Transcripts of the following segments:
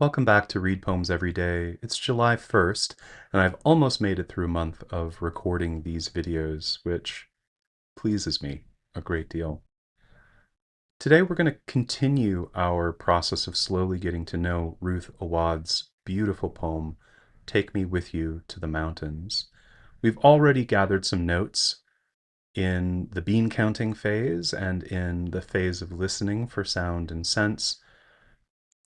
Welcome back to Read Poems Every Day. It's July 1st, and I've almost made it through a month of recording these videos, which pleases me a great deal. Today we're going to continue our process of slowly getting to know Ruth Awad's beautiful poem, Take Me With You to the Mountains. We've already gathered some notes in the bean counting phase and in the phase of listening for sound and sense.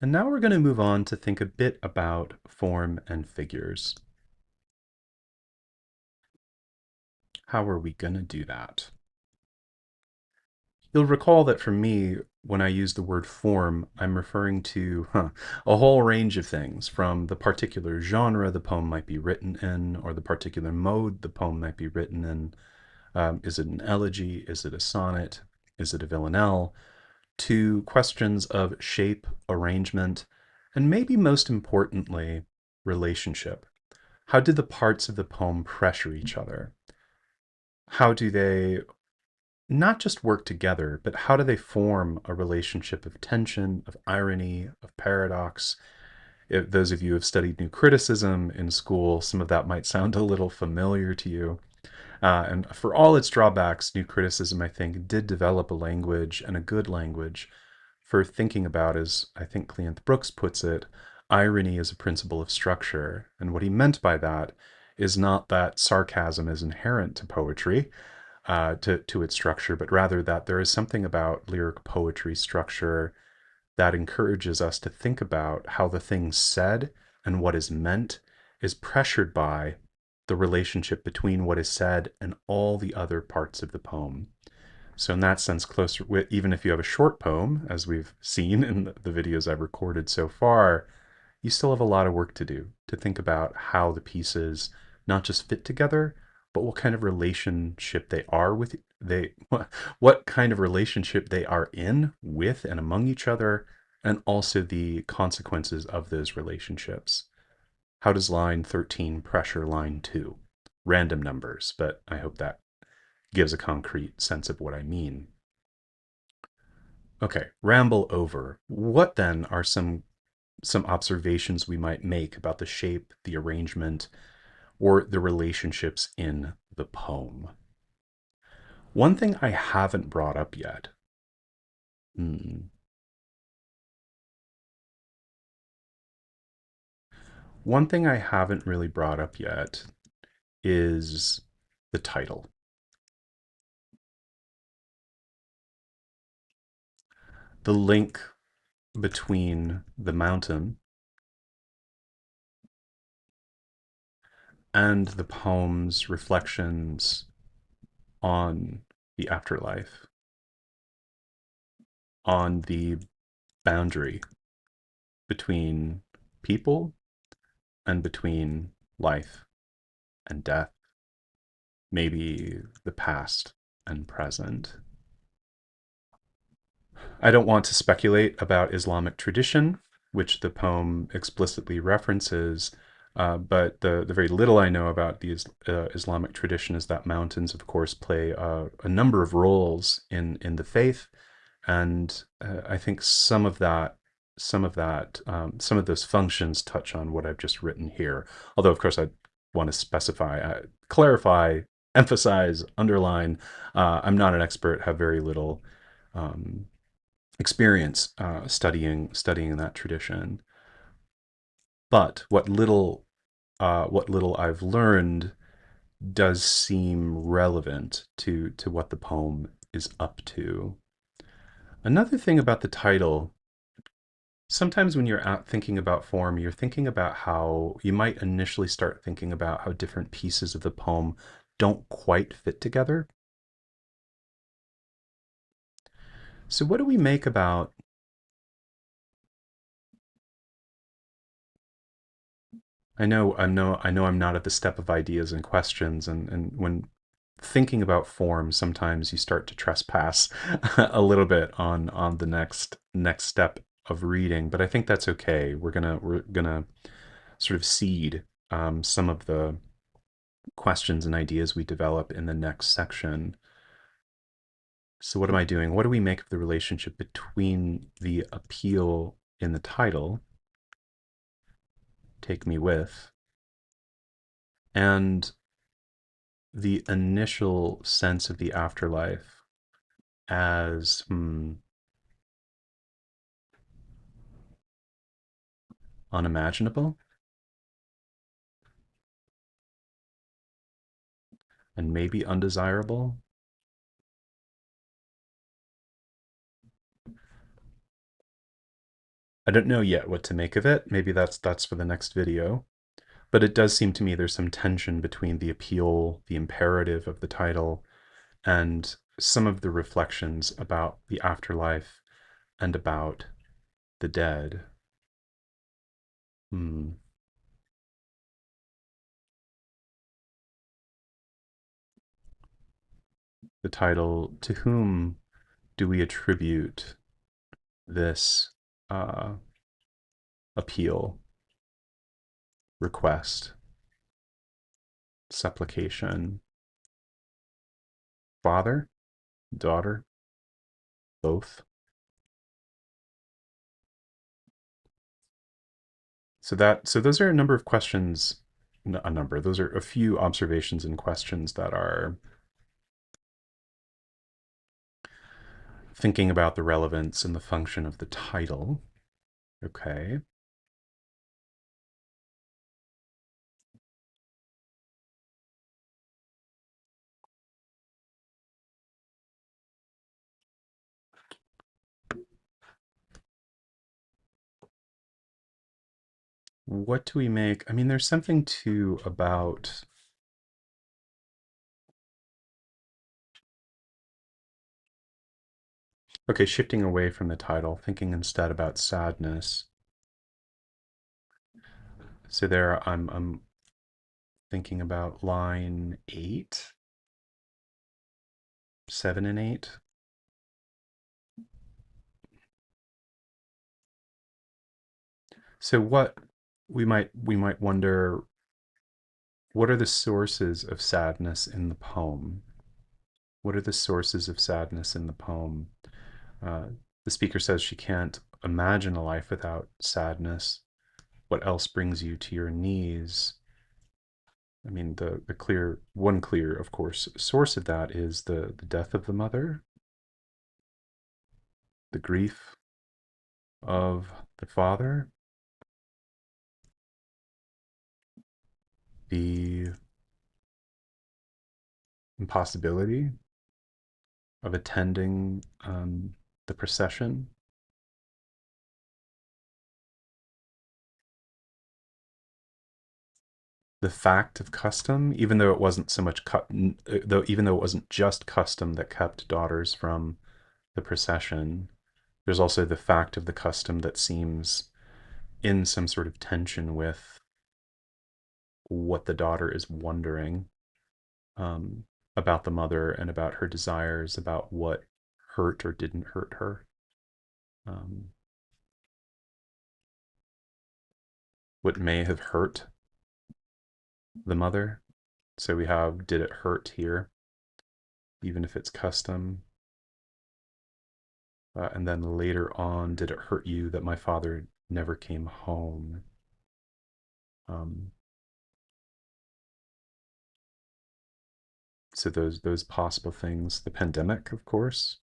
And now we're going to move on to think a bit about form and figures. How are we going to do that? You'll recall that for me, when I use the word form, I'm referring to a whole range of things, from the particular genre the poem might be written in, or the particular mode the poem might be written in. Is it an elegy? Is it a sonnet? Is it a villanelle? To questions of shape, arrangement, and maybe most importantly, relationship. How do the parts of the poem pressure each other? How do they not just work together, but how do they form a relationship of tension, of irony, of paradox? If those of you who have studied new criticism in school, some of that might sound a little familiar to you. And for all its drawbacks, new criticism, I think, did develop a language, and a good language, for thinking about, as I think Cleanth Brooks puts it, irony as a principle of structure. And what he meant by that is not that sarcasm is inherent to poetry, to its structure, but rather that there is something about lyric poetry structure that encourages us to think about how the thing said and what is meant is pressured by the relationship between what is said and all the other parts of the poem. So in that sense, closer, even if you have a short poem, as we've seen in the videos I've recorded so far, you still have a lot of work to do to think about how the pieces not just fit together, but what kind of relationship they are with they what kind of relationship they are in with and among each other, and also the consequences of those relationships. How does line 13 pressure line 2? Random numbers, but I hope that gives a concrete sense of what I mean. Okay, ramble over. What then are some observations we might make about the shape, the arrangement, or the relationships in the poem? One thing I haven't brought up yet. Hmm, one thing I haven't really brought up yet is the title. The link between the mountain and the poem's reflections on the afterlife, on the boundary between people and between life and death, maybe the past and present. I don't want to speculate about Islamic tradition, which the poem explicitly references, but the very little I know about the Islamic tradition is that mountains, of course, play a number of roles in the faith, and I think some of those functions touch on what I've just written here. Although, of course, I want to specify, clarify, emphasize, underline. I'm not an expert, have very little um, experience studying that tradition. But what little I've learned does seem relevant to what the poem is up to. Another thing about the title, sometimes when you're out thinking about form, you're thinking about how you might initially start thinking about how different pieces of the poem don't quite fit together. So what do we make about, I know I'm not at the step of ideas and questions, and when thinking about form, sometimes you start to trespass a little bit on the next step of reading, but I think that's okay. We're gonna sort of seed some of the questions and ideas we develop in the next section. So what am I doing? What do we make of the relationship between the appeal in the title take me with, and the initial sense of the afterlife as unimaginable and maybe undesirable. I don't know yet what to make of it. Maybe that's for the next video. But it does seem to me there's some tension between the appeal, the imperative of the title, and some of the reflections about the afterlife and about the dead. Hmm. The title, to whom do we attribute this uh, appeal, request, supplication? Father, daughter, both? So those are a number of questions, a number. Those are a few observations and questions that are thinking about the relevance and the function of the title. Okay. What do we make? I mean, there's something too about, okay, shifting away from the title, thinking instead about sadness. So there I'm thinking about line 8, 7 and 8. So what we might wonder, what are the sources of sadness in the poem? What are the sources of sadness in the poem? Uh, the speaker says she can't imagine a life without sadness. What else brings you to your knees? I mean, the clear, of course, source of that is the death of the mother, the grief of the father, the impossibility of attending the procession, the fact of custom, even though it wasn't so much though even though it wasn't just custom that kept daughters from the procession, there's also the fact of the custom that seems in some sort of tension with what the daughter is wondering um, about the mother and about her desires, about what hurt or didn't hurt her, um, what may have hurt the mother. So we have, did it hurt here, even if it's custom? And then later on, did it hurt you that my father never came home? Um, so those possible things. The pandemic, of course,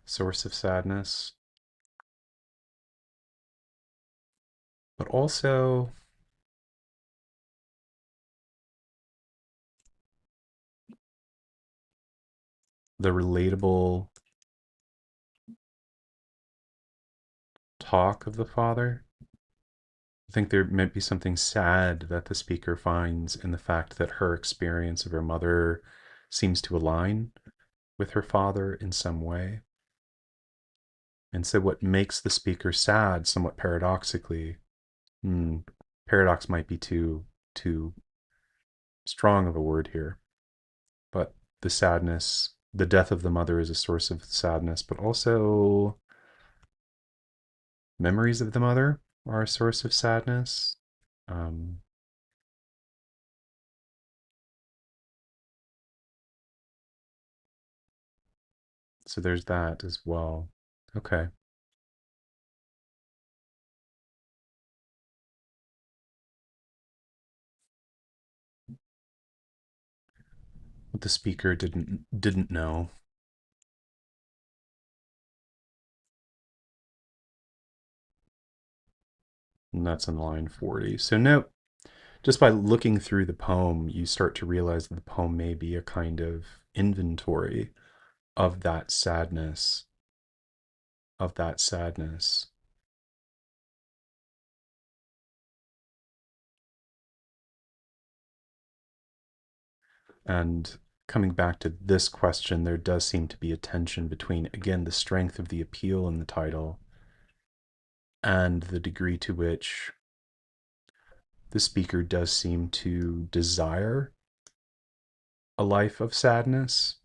source of sadness, but also the relatable talk of the father. I think there might be something sad that the speaker finds in the fact that her experience of her mother seems to align with her father in some way. And so, what makes the speaker sad, somewhat paradoxically, hmm, paradox might be too strong of a word here, but the sadness, the death of the mother is a source of sadness, but also memories of the mother are a source of sadness. Um, so there's that as well. Okay. what the speaker didn't know. And that's in line 40. So no, just by looking through the poem, you start to realize that the poem may be a kind of inventory of that sadness, of that sadness. And coming back to this question, there does seem to be a tension between, again, the strength of the appeal in the title and the degree to which the speaker does seem to desire a life of sadness.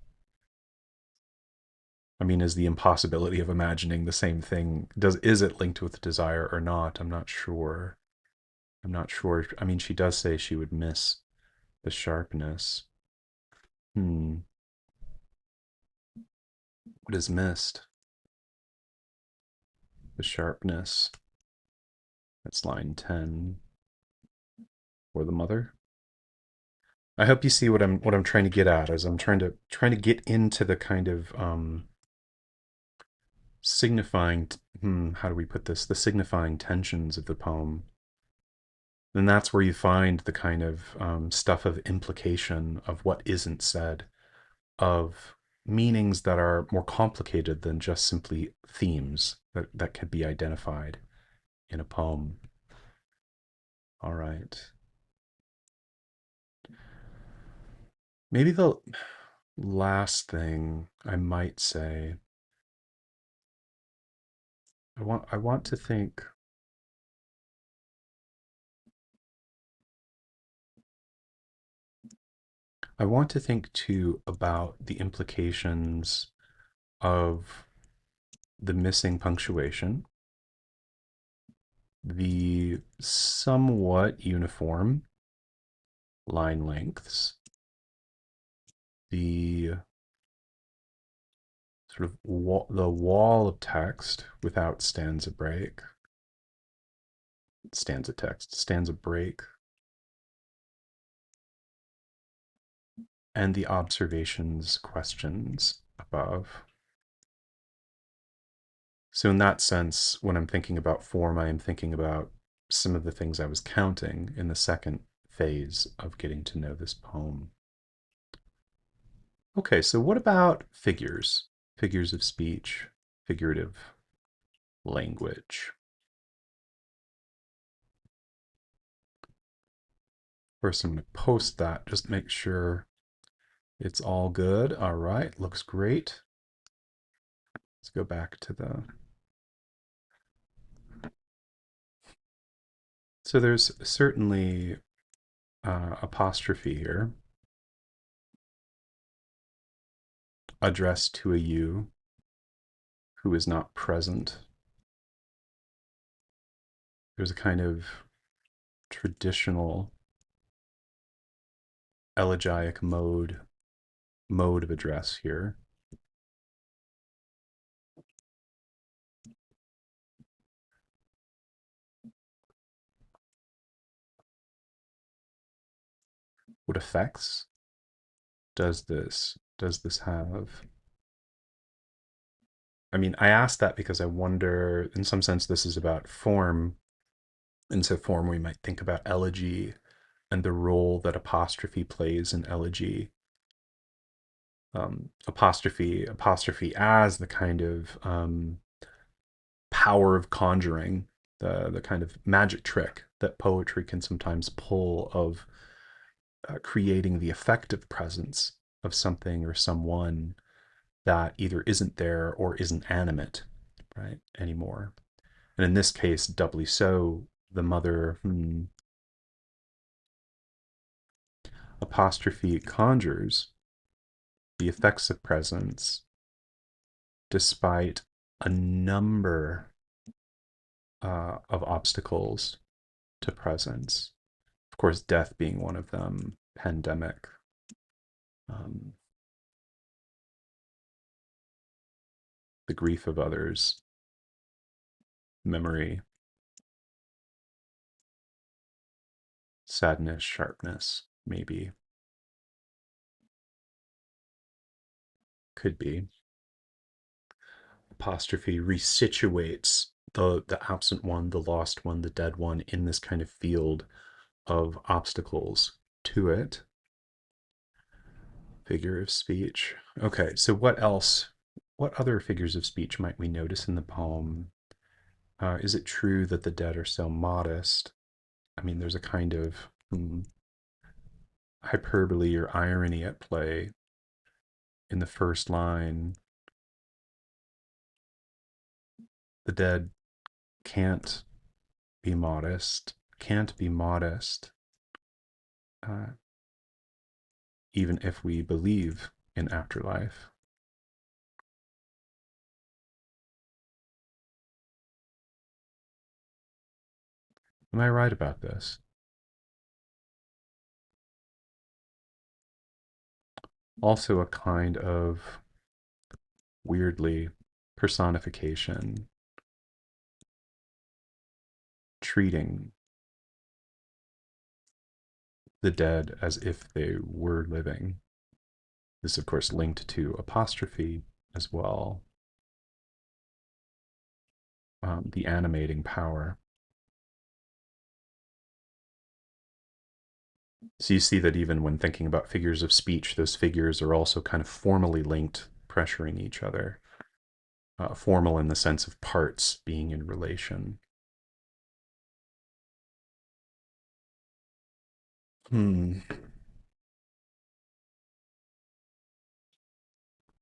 I mean, is the impossibility of imagining the same thing, is it linked with desire or not? I'm not sure. I'm not sure. I mean, she does say she would miss the sharpness. Hmm. What is missed? The sharpness. That's line 10. For the mother. I hope you see what I'm trying to get at, as I'm trying to get into the kind of signifying, how do we put this? The signifying tensions of the poem. And that's where you find the kind of stuff of implication of what isn't said, of meanings that are more complicated than just simply themes that could be identified in a poem. All right. Maybe the last thing I might say, I want to think I want to think too about the implications of the missing punctuation, the somewhat uniform line lengths, the sort of the wall of text without stanza break, stanza text, stanza break, and the observations questions above. So in that sense, when I'm thinking about form, I am thinking about some of the things I was counting in the second phase of getting to know this poem. Okay, so what about figures? Figures of speech, figurative language. First, I'm going to post that, just make sure it's all good. All right, looks great. Let's go back to the... So there's certainly apostrophe here, addressed to a you who is not present. There's a kind of traditional elegiac mode of address here. What effects does this have? I mean, I asked that because I wonder, in some sense, this is about form. And so form, we might think about elegy and the role that apostrophe plays in elegy. Apostrophe as the kind of power of conjuring, the kind of magic trick that poetry can sometimes pull, of creating the effective presence of something or someone that either isn't there or isn't animate, right, anymore. And in this case, doubly so, the mother, apostrophe conjures the effects of presence despite a number of obstacles to presence. Of course, death being one of them, pandemic, um, the grief of others, memory, sadness, sharpness, maybe. Could be. Apostrophe resituates the absent one, the lost one, the dead one in this kind of field of obstacles to it. Figure of speech. Okay, so what else? What other figures of speech might we notice in the poem? Is it true that the dead are so modest? I mean, there's a kind of hyperbole or irony at play in the first line. The dead can't be modest, can't be modest, uh, even if we believe in afterlife. Am I right about this? Also, a kind of weirdly personification, treating the dead as if they were living. This, of course, linked to apostrophe as well, the animating power. So you see that even when thinking about figures of speech, those figures are also kind of formally linked, pressuring each other. Formal in the sense of parts being in relation. Hmm.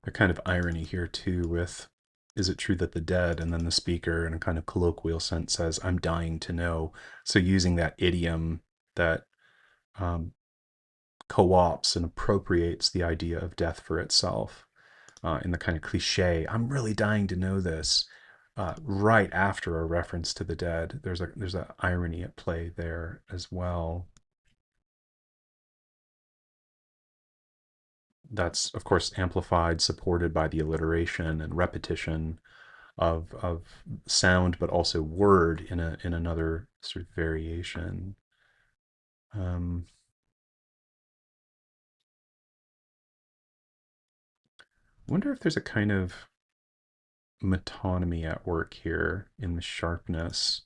A kind of irony here too with, is it true that the dead, and then the speaker in a kind of colloquial sense says, I'm dying to know. So using that idiom that um, co-opts and appropriates the idea of death for itself, in the kind of cliche, I'm really dying to know this, right after a reference to the dead. There's a irony at play there as well. That's of course amplified, supported by the alliteration and repetition of sound, but also word in another sort of variation. Um, I wonder if there's a kind of metonymy at work here in the sharpness.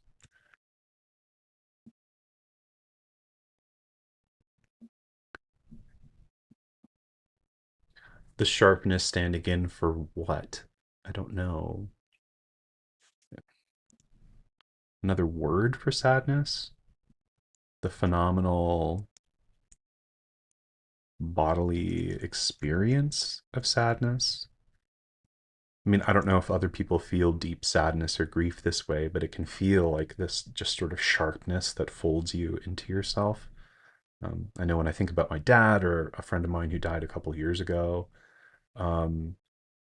The sharpness standing in for what? I don't know. Another word for sadness? The phenomenal bodily experience of sadness? I mean, I don't know if other people feel deep sadness or grief this way, but it can feel like this just sort of sharpness that folds you into yourself. I know when I think about my dad or a friend of mine who died a couple years ago, um,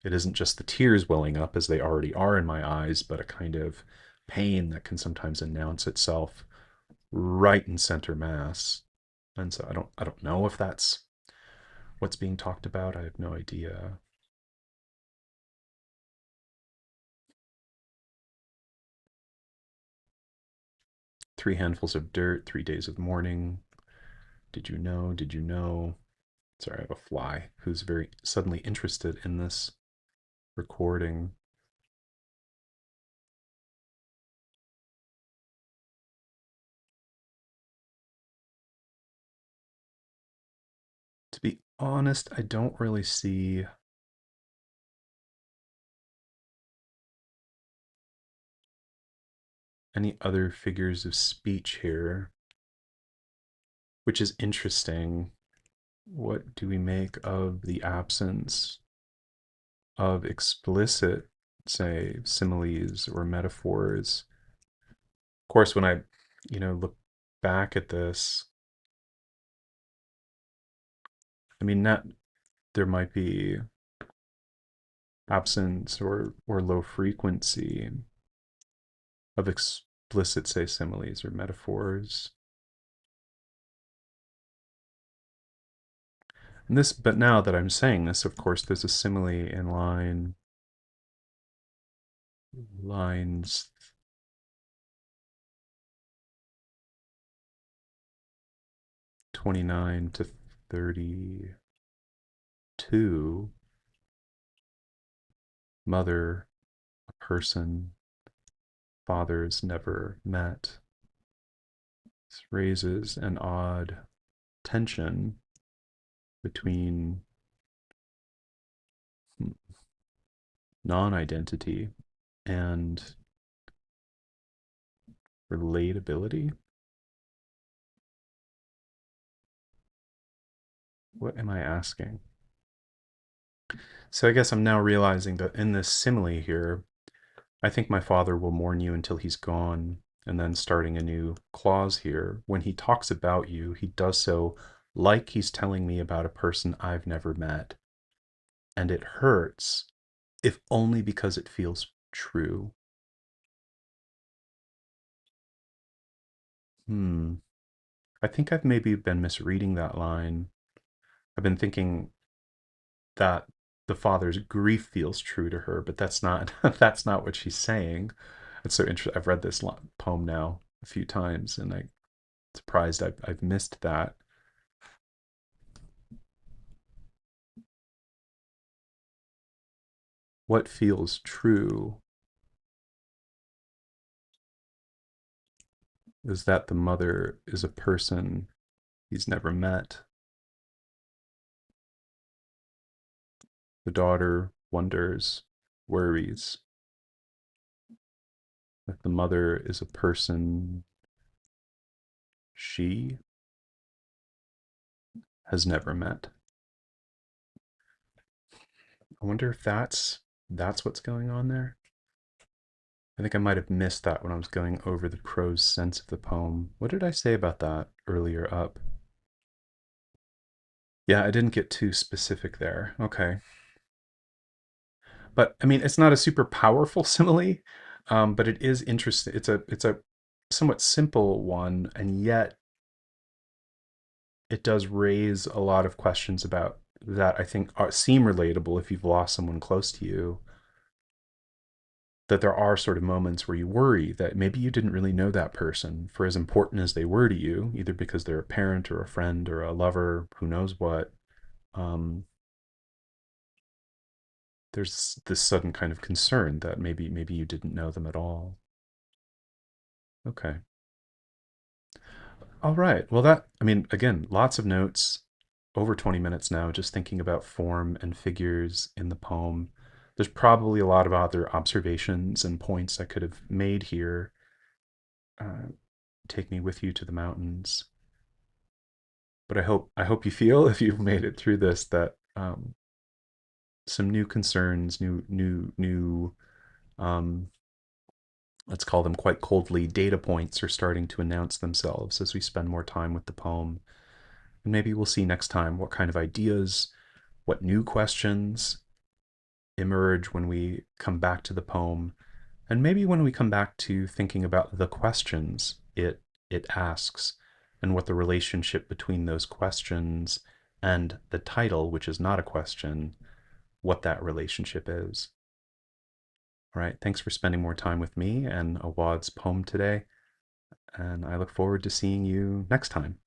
it isn't just the tears welling up as they already are in my eyes, but a kind of pain that can sometimes announce itself right in center mass. And so I don't know if that's what's being talked about. I have no idea. Three handfuls of dirt, 3 days of mourning. Did you know? Did you know? Sorry, I have a fly who's very suddenly interested in this recording. To be honest, I don't really see any other figures of speech here, which is interesting. What do we make of the absence of explicit, say, similes or metaphors? Of course, when I, look back at this, I mean, not there might be absence or low frequency of explicit, say, similes or metaphors. And this, but now that I'm saying this, of course, there's a simile in lines 29 to 32. Mother, a person, fathers never met. This raises an odd tension between non identity and relatability. What am I asking? So I guess I'm now realizing that in this simile here, I think my father will mourn you until he's gone. And then starting a new clause here, when he talks about you, he does so like he's telling me about a person I've never met. And it hurts, if only because it feels true. Hmm. I think I've maybe been misreading that line. I've been thinking that the father's grief feels true to her, but that's not that's not what she's saying. It's so interesting. I've read this poem now a few times, and I'm surprised I've missed that. What feels true is that the mother is a person he's never met. The daughter wonders, worries that the mother is a person she has never met. I wonder if that's what's going on there. I think I might have missed that when I was going over the prose sense of the poem. What did I say about that earlier up? Yeah, I didn't get too specific there. Okay. But I mean, it's not a super powerful simile, but it is interesting. It's a somewhat simple one, and yet it does raise a lot of questions about that I think seem relatable if you've lost someone close to you. That there are sort of moments where you worry that maybe you didn't really know that person for as important as they were to you, either because they're a parent or a friend or a lover, who knows what. Um, there's this sudden kind of concern that maybe you didn't know them at all. Okay. All right. Well, that, I mean, again, lots of notes, over 20 minutes now, just thinking about form and figures in the poem. There's probably a lot of other observations and points I could have made here. Uh, Take me with you to the mountains. But I hope you feel, if you've made it through this, that some new concerns, new um, let's call them quite coldly, data points are starting to announce themselves as we spend more time with the poem. And maybe we'll see next time what kind of ideas, what new questions emerge when we come back to the poem, and maybe when we come back to thinking about the questions it asks, and what the relationship between those questions and the title, which is not a question, what that relationship is. All right, thanks for spending more time with me and Awad's poem today, and I look forward to seeing you next time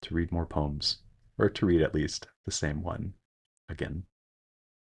to read more poems, or to read at least the same one again.